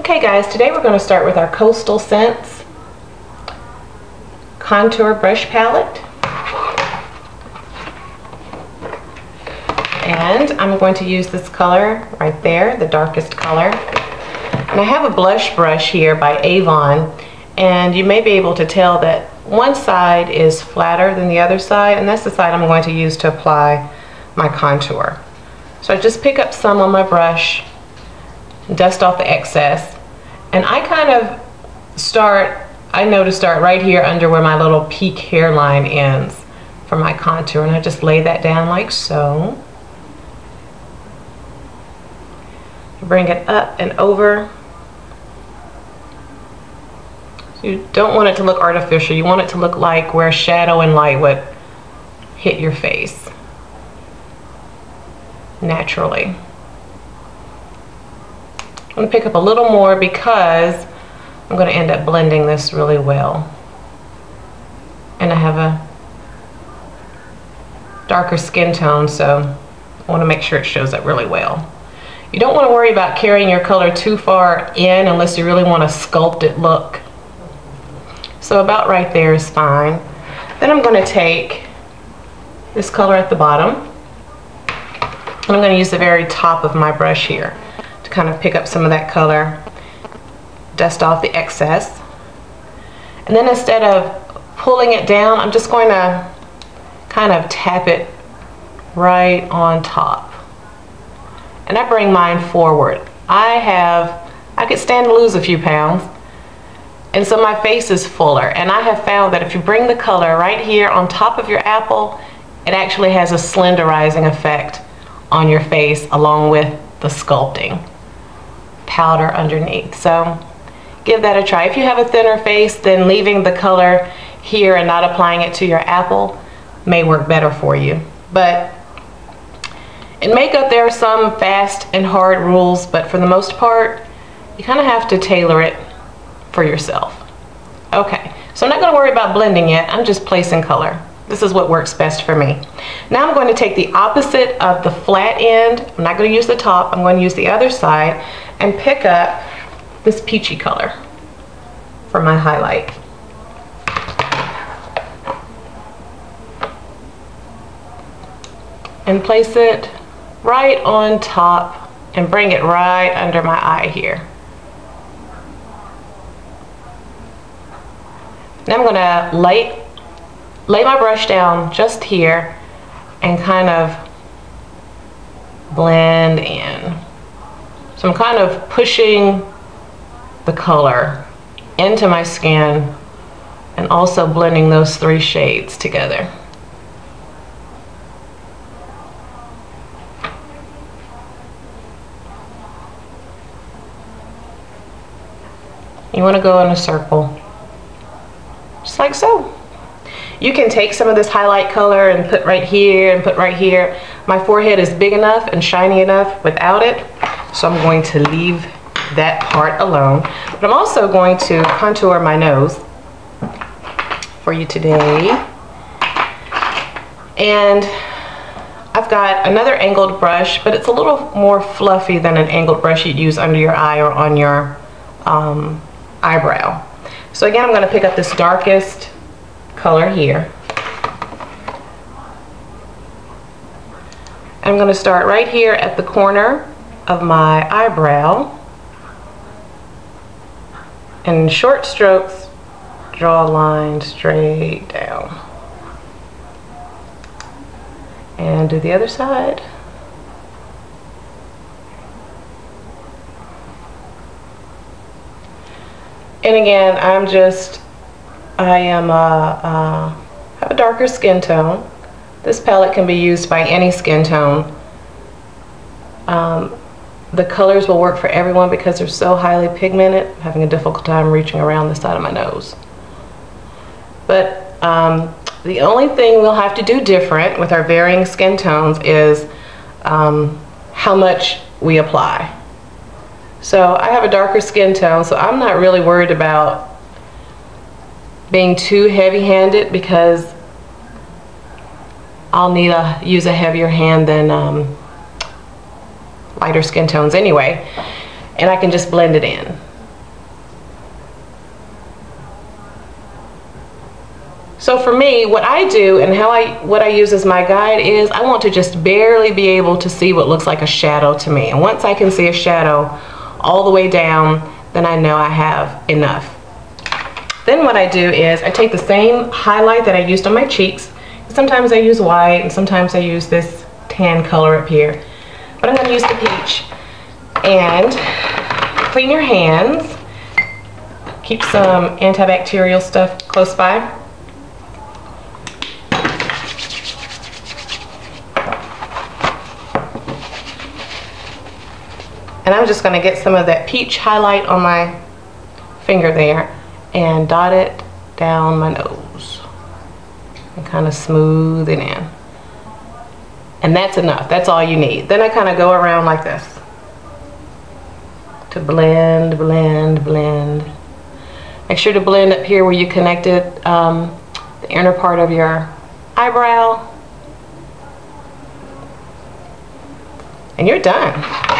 Okay guys, today we're going to start with our Coastal Scents contour brush palette. And I'm going to use this color right there, the darkest color. And I have a blush brush here by Avon, and you may be able to tell that one side is flatter than the other side, and that's the side I'm going to use to apply my contour. So I just pick up some on my brush, dust off the excess, and I kind of start right here under where my little peak hairline ends for my contour, and I just lay that down like so. Bring it up and over. You don't want it to look artificial. You want it to look like where shadow and light would hit your face naturally. I'm going to pick up a little more because I'm going to end up blending this really well. And I have a darker skin tone, so I want to make sure it shows up really well. You don't want to worry about carrying your color too far in unless you really want a sculpted look. So about right there is fine. Then I'm going to take this color at the bottom, and I'm going to use the very top of my brush here to kind of pick up some of that color, dust off the excess. And then instead of pulling it down, I'm just going to kind of tap it right on top. And I bring mine forward. I could stand to lose a few pounds, and so my face is fuller, and I have found that if you bring the color right here on top of your apple, it actually has a slenderizing effect on your face along with the sculpting powder underneath. So give that a try. If you have a thinner face, then leaving the color here and not applying it to your apple may work better for you. But in makeup, there are some fast and hard rules, but for the most part, you kind of have to tailor it for yourself. Okay, so I'm not going to worry about blending yet. I'm just placing color. This is what works best for me. Now I'm going to take the opposite of the flat end. I'm not going to use the top. I'm going to use the other side and pick up this peachy color for my highlight. And place it right on top and bring it right under my eye here. Now I'm going to lay my brush down just here and kind of blend in. So I'm kind of pushing the color into my skin and also blending those three shades together. You want to go in a circle, just like so. You can take some of this highlight color and put right here and put right here. My forehead is big enough and shiny enough without it, so I'm going to leave that part alone. But I'm also going to contour my nose for you today. And I've got another angled brush, but it's a little more fluffy than an angled brush you'd use under your eye or on your eyebrow. So again, I'm going to pick up this darkest color here. I'm going to start right here at the corner of my eyebrow, and in short strokes draw a line straight down. And do the other side. And again, I have a darker skin tone. This palette can be used by any skin tone. The colors will work for everyone because they're so highly pigmented. I'm having a difficult time reaching around the side of my nose. But the only thing we'll have to do different with our varying skin tones is how much we apply. So I have a darker skin tone, so I'm not really worried about being too heavy-handed because I'll need to use a heavier hand than lighter skin tones anyway, and I can just blend it in. for me, what I do and what I use as my guide is I want to just barely be able to see what looks like a shadow to me. And once I can see a shadow all the way down, then I know I have enough. Then what I do is I take the same highlight that I used on my cheeks. Sometimes I use white and sometimes I use this tan color up here. But I'm going to use the peach. And clean your hands. Keep some antibacterial stuff close by. And I'm just going to get some of that peach highlight on my finger there and dot it down my nose and kind of smooth it in. And that's enough. That's all you need. Then I kind of go around like this to blend, blend, blend. Make sure to blend up here where you connected the inner part of your eyebrow. And you're done.